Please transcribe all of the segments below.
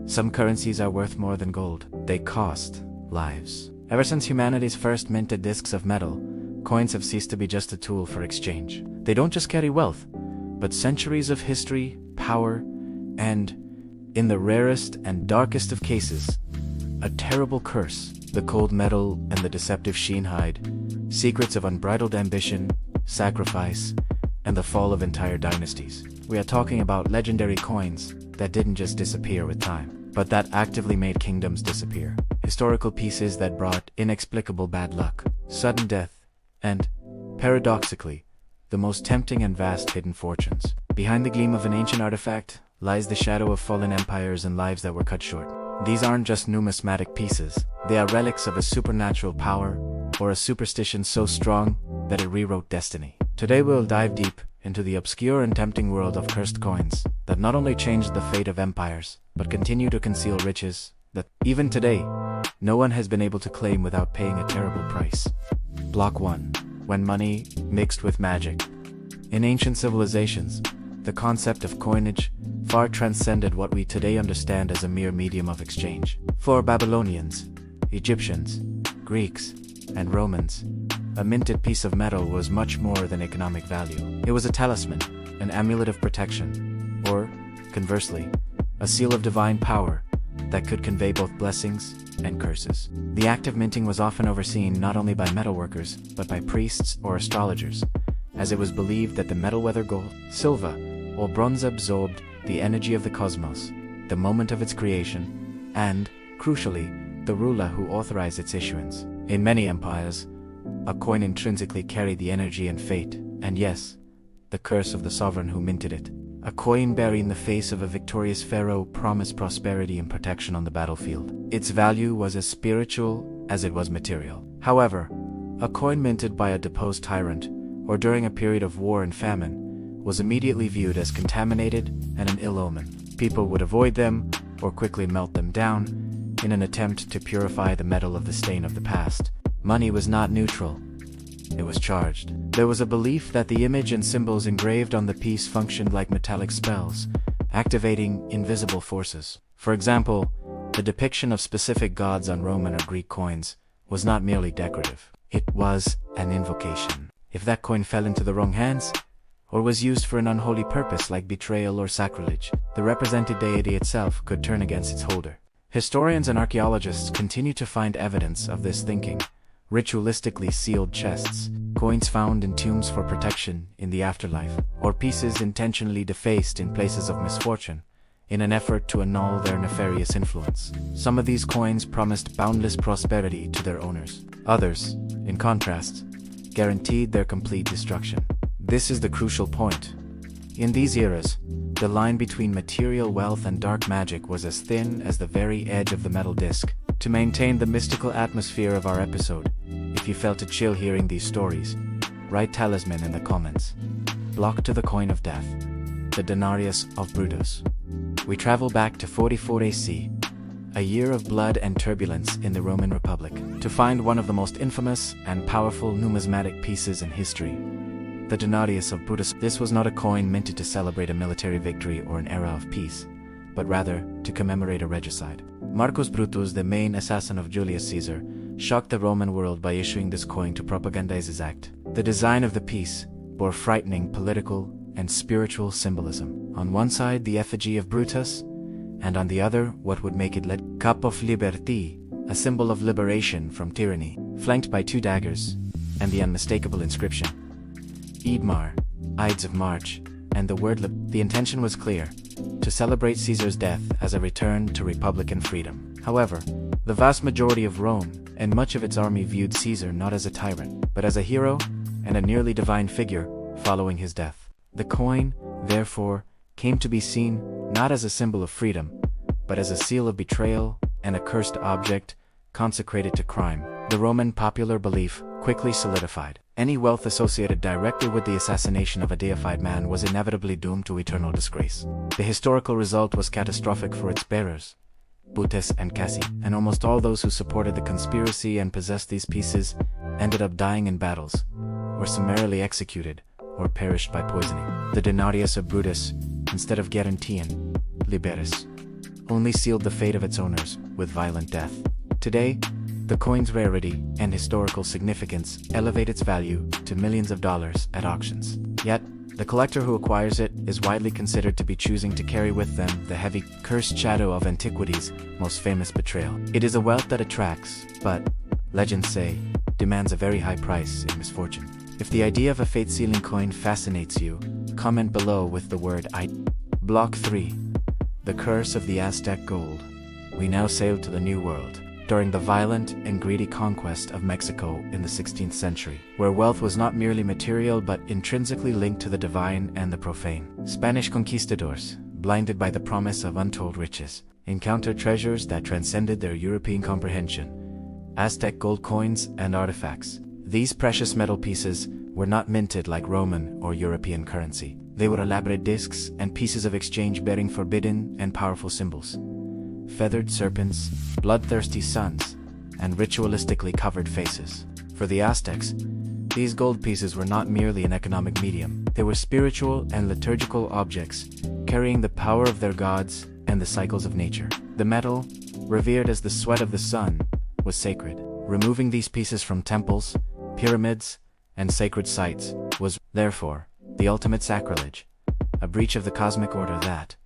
Some currencies are worth more than gold. They cost lives. Ever since humanity's first minted discs of metal, coins have ceased to be just a tool for exchange. They don't just carry wealth, but centuries of history, power, and, in the rarest and darkest of cases, a terrible curse. The cold metal and the deceptive sheen hide secrets of unbridled ambition, sacrifice, and the fall of entire dynasties. We are talking about legendary coins that didn't just disappear with time, but that actively made kingdoms disappear. Historical pieces that brought inexplicable bad luck, sudden death, and, paradoxically, the most tempting and vast hidden fortunes. Behind the gleam of an ancient artifact lies the shadow of fallen empires and lives that were cut short. These aren't just numismatic pieces. They are relics of a supernatural power or a superstition so strong that it rewrote destiny. Today we'll dive deep into the obscure and tempting world of cursed coins that not only changed the fate of empires, but continue to conceal riches that, even today, no one has been able to claim without paying a terrible price. Block 1. When money mixed with magic. In ancient civilizations, the concept of coinage far transcended what we today understand as a mere medium of exchange. For Babylonians, Egyptians, Greeks, and Romans, a minted piece of metal was much more than economic value. It was a talisman, an amulet of protection, or, conversely, a seal of divine power that could convey both blessings and curses. The act of minting was often overseen not only by metalworkers, but by priests or astrologers, as it was believed that the metal, whether gold, silver, or bronze, absorbed the energy of the cosmos, the moment of its creation, and, crucially, the ruler who authorized its issuance. In many empires, a coin intrinsically carried the energy and fate, and yes, the curse of the sovereign who minted it. A coin bearing the face of a victorious pharaoh promised prosperity and protection on the battlefield. Its value was as spiritual as it was material. However, a coin minted by a deposed tyrant, or during a period of war and famine, was immediately viewed as contaminated and an ill omen. People would avoid them or quickly melt them down in an attempt to purify the metal of the stain of the past. Money was not neutral. It was charged. There was a belief that the image and symbols engraved on the piece functioned like metallic spells, activating invisible forces. For example, the depiction of specific gods on Roman or Greek coins was not merely decorative. It was an invocation. If that coin fell into the wrong hands, or was used for an unholy purpose like betrayal or sacrilege, the represented deity itself could turn against its holder. Historians and archaeologists continue to find evidence of this thinking. Ritualistically sealed chests, coins found in tombs for protection in the afterlife, or pieces intentionally defaced in places of misfortune, in an effort to annul their nefarious influence. Some of these coins promised boundless prosperity to their owners. Others, in contrast, guaranteed their complete destruction. This is the crucial point. In these eras, the line between material wealth and dark magic was as thin as the very edge of the metal disc. To maintain the mystical atmosphere of our episode, if you felt a chill hearing these stories, write talisman in the comments. Block to the coin of death, the Denarius of Brutus. We travel back to 44 AC, a year of blood and turbulence in the Roman Republic, to find one of the most infamous and powerful numismatic pieces in history, the Denarius of Brutus. This was not a coin minted to celebrate a military victory or an era of peace, but rather to commemorate a regicide. Marcus Brutus, the main assassin of Julius Caesar, shocked the Roman world by issuing this coin to propagandize his act. The design of the piece bore frightening political and spiritual symbolism. On one side, the effigy of Brutus, and on the other, what would make it lead Cup of Liberty, a symbol of liberation from tyranny, flanked by 2 daggers, and the unmistakable inscription, Idmar, Ides of March, and the word The intention was clear, to celebrate Caesar's death as a return to republican freedom. However, the vast majority of Rome and much of its army viewed Caesar not as a tyrant, but as a hero and a nearly divine figure following his death. The coin, therefore, came to be seen not as a symbol of freedom, but as a seal of betrayal and a cursed object consecrated to crime. The Roman popular belief quickly solidified. Any wealth associated directly with the assassination of a deified man was inevitably doomed to eternal disgrace. The historical result was catastrophic for its bearers, Butes and Cassi, and almost all those who supported the conspiracy and possessed these pieces ended up dying in battles, were summarily executed, or perished by poisoning. The Denarius of Brutus, instead of guaranteeing liberis, only sealed the fate of its owners with violent death. Today, the coin's rarity and historical significance elevate its value to millions of dollars at auctions. Yet, the collector who acquires it is widely considered to be choosing to carry with them the heavy, cursed shadow of antiquity's most famous betrayal. It is a wealth that attracts, but, legends say, demands a very high price in misfortune. If the idea of a fate-sealing coin fascinates you, comment below with the word I. Block 3. The Curse of the Aztec Gold. We now sail to the New World, during the violent and greedy conquest of Mexico in the 16th century, where wealth was not merely material but intrinsically linked to the divine and the profane. Spanish conquistadors, blinded by the promise of untold riches, encountered treasures that transcended their European comprehension: Aztec gold coins and artifacts. These precious metal pieces were not minted like Roman or European currency. They were elaborate discs and pieces of exchange bearing forbidden and powerful symbols: feathered serpents, bloodthirsty suns, and ritualistically covered faces. For the Aztecs, these gold pieces were not merely an economic medium. They were spiritual and liturgical objects, carrying the power of their gods and the cycles of nature. The metal, revered as the sweat of the sun, was sacred. Removing these pieces from temples, pyramids, and sacred sites was, therefore, the ultimate sacrilege, a breach of the cosmic order that,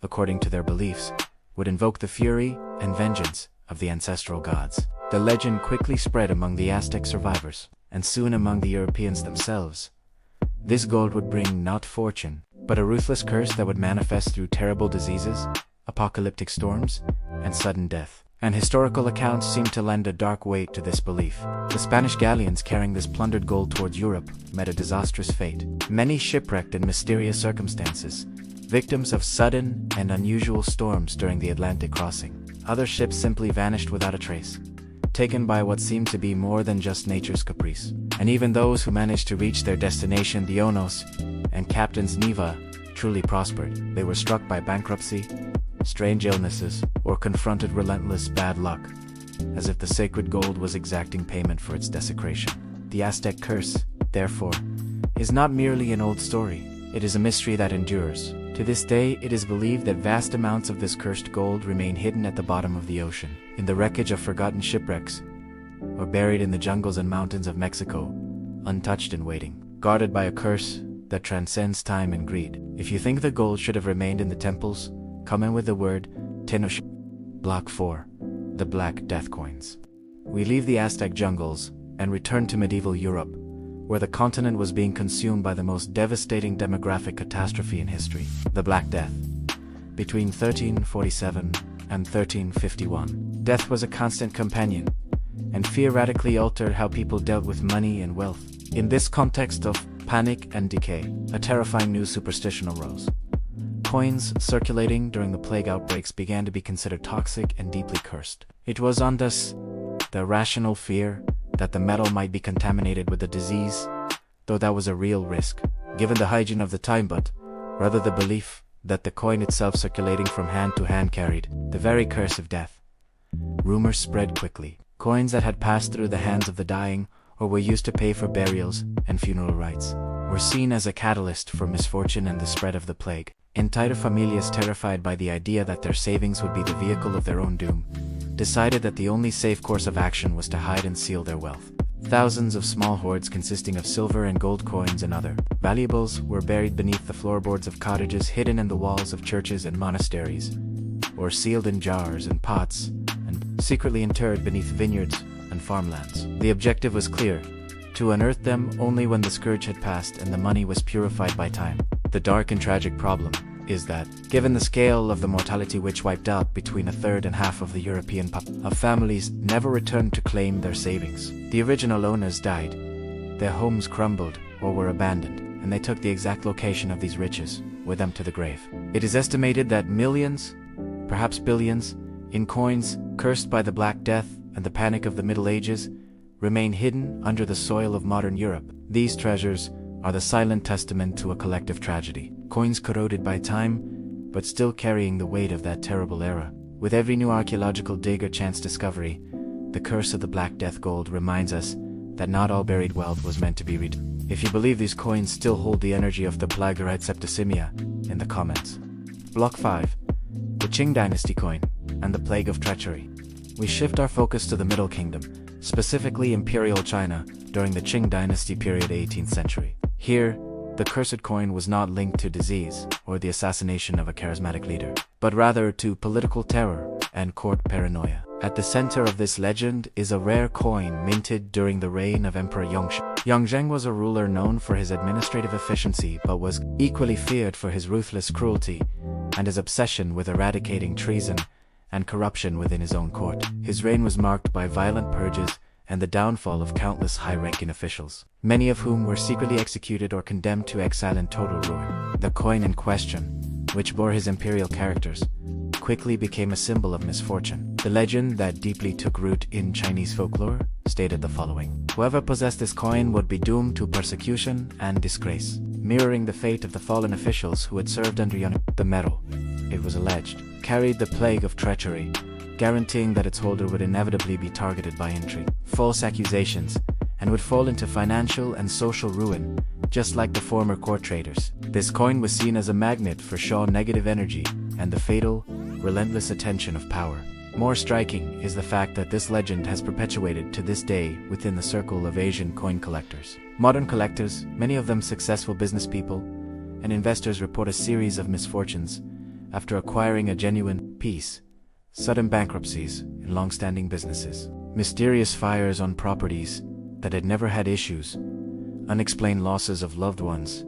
according to their beliefs, would invoke the fury and vengeance of the ancestral gods. The legend quickly spread among the Aztec survivors, and soon among the Europeans themselves. This gold would bring not fortune, but a ruthless curse that would manifest through terrible diseases, apocalyptic storms, and sudden death. And historical accounts seem to lend a dark weight to this belief. The Spanish galleons carrying this plundered gold towards Europe met a disastrous fate. Many shipwrecked in mysterious circumstances, victims of sudden and unusual storms during the Atlantic crossing. Other ships simply vanished without a trace, taken by what seemed to be more than just nature's caprice. And even those who managed to reach their destination, the Onos and Captains Neva, truly prospered. They were struck by bankruptcy, strange illnesses, or confronted relentless bad luck, as if the sacred gold was exacting payment for its desecration. The Aztec curse, therefore, is not merely an old story. It is a mystery that endures. To this day, it is believed that vast amounts of this cursed gold remain hidden at the bottom of the ocean, in the wreckage of forgotten shipwrecks, or buried in the jungles and mountains of Mexico, untouched and waiting, guarded by a curse that transcends time and greed. If you think the gold should have remained in the temples, comment with the word Tenoch. Block 4. The Black Death Coins. We leave the Aztec jungles and return to medieval Europe, where the continent was being consumed by the most devastating demographic catastrophe in history, the Black Death. Between 1347 and 1351, death was a constant companion, and fear radically altered how people dealt with money and wealth. In this context of panic and decay, a terrifying new superstition arose. Coins circulating during the plague outbreaks began to be considered toxic and deeply cursed. It was on this, the irrational fear that the metal might be contaminated with the disease, though that was a real risk, given the hygiene of the time, but rather the belief that the coin itself circulating from hand to hand carried the very curse of death. Rumors spread quickly. Coins that had passed through the hands of the dying or were used to pay for burials and funeral rites were seen as a catalyst for misfortune and the spread of the plague. Entire familias, terrified by the idea that their savings would be the vehicle of their own doom, decided that the only safe course of action was to hide and seal their wealth. Thousands of small hoards consisting of silver and gold coins and other valuables were buried beneath the floorboards of cottages, hidden in the walls of churches and monasteries, or sealed in jars and pots, and secretly interred beneath vineyards and farmlands. The objective was clear: to unearth them only when the scourge had passed and the money was purified by time. The dark and tragic problem is that, given the scale of the mortality which wiped out between a third and half of the European population, families never returned to claim their savings. The original owners died, their homes crumbled or were abandoned, and they took the exact location of these riches with them to the grave. It is estimated that millions, perhaps billions, in coins cursed by the Black Death and the panic of the Middle Ages remain hidden under the soil of modern Europe. These treasures are the silent testament to a collective tragedy. Coins corroded by time, but still carrying the weight of that terrible era. With every new archaeological dig or chance discovery, the curse of the Black Death gold reminds us that not all buried wealth was meant to be read. If you believe these coins still hold the energy of the Plague or septicemia, in the comments. Block 5. The Qing Dynasty Coin, and the Plague of Treachery. We shift our focus to the Middle Kingdom, specifically Imperial China, during the Qing Dynasty period 18th century. Here, the cursed coin was not linked to disease or the assassination of a charismatic leader, but rather to political terror and court paranoia. At the center of this legend is a rare coin minted during the reign of Emperor Yongzheng. Yongzheng was a ruler known for his administrative efficiency but was equally feared for his ruthless cruelty and his obsession with eradicating treason and corruption within his own court. His reign was marked by violent purges and the downfall of countless high-ranking officials, many of whom were secretly executed or condemned to exile and total ruin. The coin in question, which bore his imperial characters, quickly became a symbol of misfortune. The legend that deeply took root in Chinese folklore stated the following: whoever possessed this coin would be doomed to persecution and disgrace, mirroring the fate of the fallen officials who had served under the metal, it was alleged, carried the plague of treachery, guaranteeing that its holder would inevitably be targeted by intrigue, false accusations, and would fall into financial and social ruin, just like the former court traders. This coin was seen as a magnet for negative energy and the fatal, relentless attention of power. More striking is the fact that this legend has perpetuated to this day within the circle of Asian coin collectors. Modern collectors, many of them successful business people, and investors report a series of misfortunes after acquiring a genuine piece: sudden bankruptcies in long-standing businesses, mysterious fires on properties that had never had issues, unexplained losses of loved ones,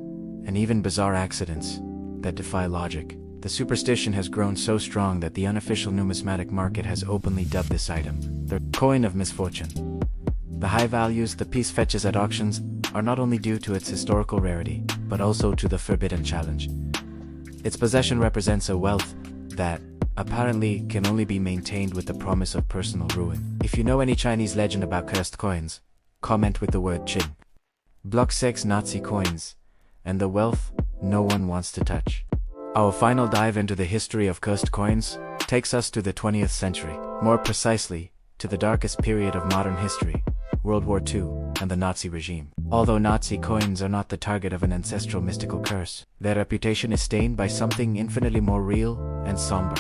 and even bizarre accidents that defy logic. The superstition has grown so strong that the unofficial numismatic market has openly dubbed this item the coin of misfortune. The high values the piece fetches at auctions are not only due to its historical rarity, but also to the forbidden challenge. Its possession represents a wealth that apparently can only be maintained with the promise of personal ruin. If you know any Chinese legend about cursed coins, comment with the word Qing. Block 6 Nazi coins, and the wealth no one wants to touch. Our final dive into the history of cursed coins takes us to the 20th century, more precisely, to the darkest period of modern history, World War II, and the Nazi regime. Although Nazi coins are not the target of an ancestral mystical curse, their reputation is stained by something infinitely more real and somber: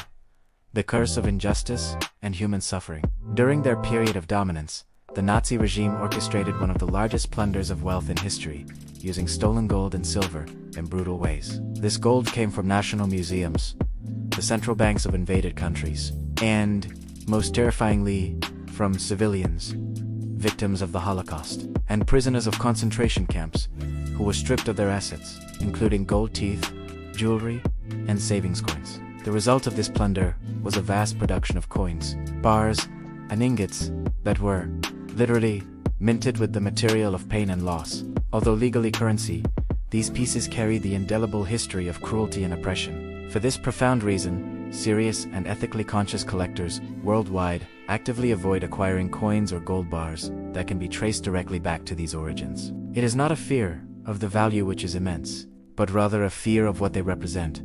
the curse of injustice and human suffering. During their period of dominance, the Nazi regime orchestrated one of the largest plunders of wealth in history, using stolen gold and silver in brutal ways. This gold came from national museums, the central banks of invaded countries, and, most terrifyingly, from civilians, victims of the Holocaust, and prisoners of concentration camps, who were stripped of their assets, including gold teeth, jewelry, and savings coins. The result of this plunder was a vast production of coins, bars, and ingots that were, literally, minted with the material of pain and loss. Although legally currency, these pieces carry the indelible history of cruelty and oppression. For this profound reason, serious and ethically conscious collectors worldwide actively avoid acquiring coins or gold bars that can be traced directly back to these origins. It is not a fear of the value, which is immense, but rather a fear of what they represent.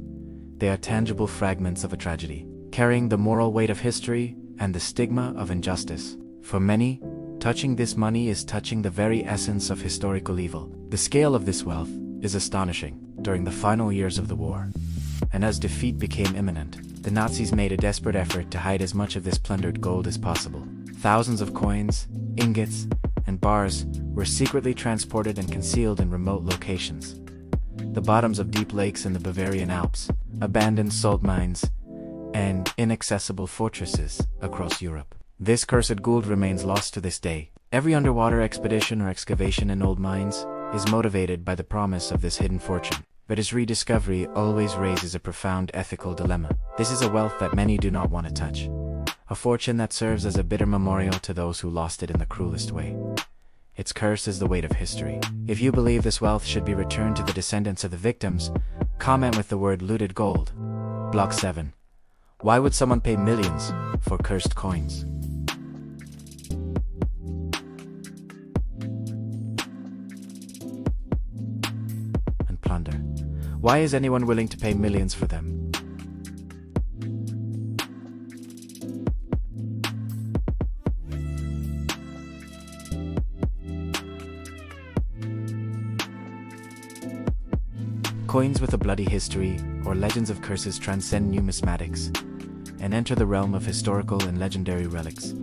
They are tangible fragments of a tragedy, carrying the moral weight of history and the stigma of injustice. For many, touching this money is touching the very essence of historical evil. The scale of this wealth is astonishing. During the final years of the war, and as defeat became imminent, the Nazis made a desperate effort to hide as much of this plundered gold as possible. Thousands of coins, ingots, and bars were secretly transported and concealed in remote locations: the bottoms of deep lakes in the Bavarian Alps, abandoned salt mines, and inaccessible fortresses across Europe. This cursed gold remains lost to this day. Every underwater expedition or excavation in old mines is motivated by the promise of this hidden fortune, but its rediscovery always raises a profound ethical dilemma. This is a wealth that many do not want to touch, a fortune that serves as a bitter memorial to those who lost it in the cruelest way. Its curse is the weight of history. If you believe this wealth should be returned to the descendants of the victims, comment with the word looted gold. Block 7. Why would someone pay millions for cursed coins? And plunder. Why is anyone willing to pay millions for them? Coins with a bloody history or legends of curses transcend numismatics and enter the realm of historical and legendary relics.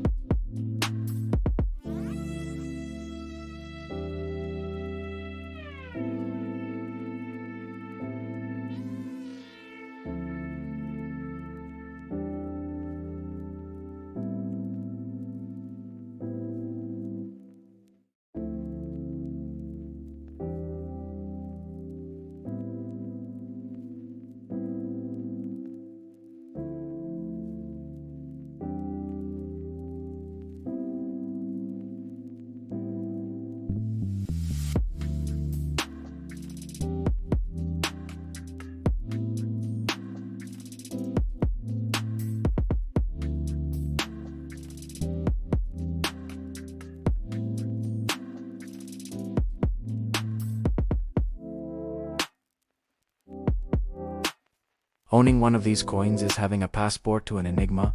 Owning one of these coins is having a passport to an enigma,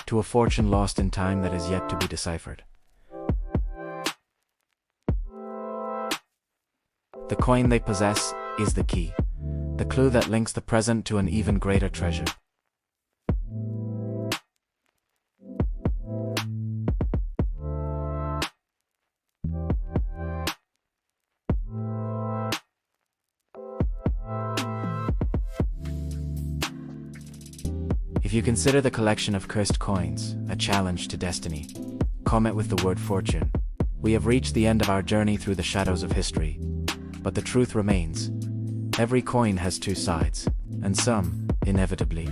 to a fortune lost in time that is yet to be deciphered. The coin they possess is the key, the clue that links the present to an even greater treasure. If you consider the collection of cursed coins a challenge to destiny, comment with the word fortune. We have reached the end of our journey through the shadows of history, but the truth remains. Every coin has two sides, and some, inevitably,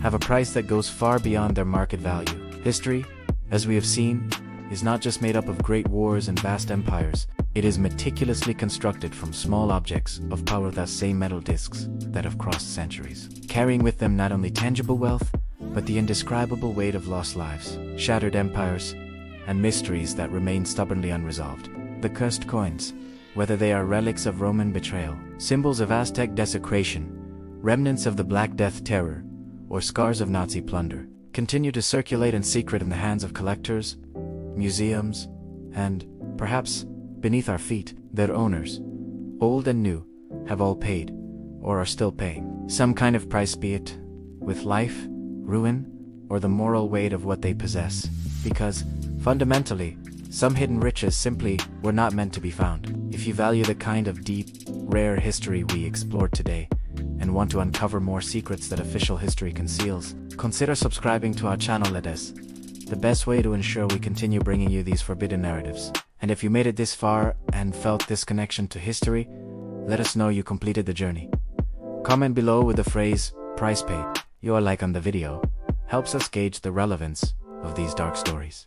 have a price that goes far beyond their market value. History, as we have seen, is not just made up of great wars and vast empires. It is meticulously constructed from small objects of power, thus same metal discs that have crossed centuries, carrying with them not only tangible wealth, but the indescribable weight of lost lives, shattered empires, and mysteries that remain stubbornly unresolved. The cursed coins, whether they are relics of Roman betrayal, symbols of Aztec desecration, remnants of the Black Death terror, or scars of Nazi plunder, continue to circulate in secret in the hands of collectors, museums, and, perhaps, beneath our feet. Their owners, old and new, have all paid, or are still paying, some kind of price, be it with life, ruin, or the moral weight of what they possess, because, fundamentally, some hidden riches simply were not meant to be found. If you value the kind of deep, rare history we explored today, and want to uncover more secrets that official history conceals, consider subscribing to our channel. It is the best way to ensure we continue bringing you these forbidden narratives. And if you made it this far and felt this connection to history, let us know you completed the journey. Comment below with the phrase, "price paid." Your like on the video helps us gauge the relevance of these dark stories.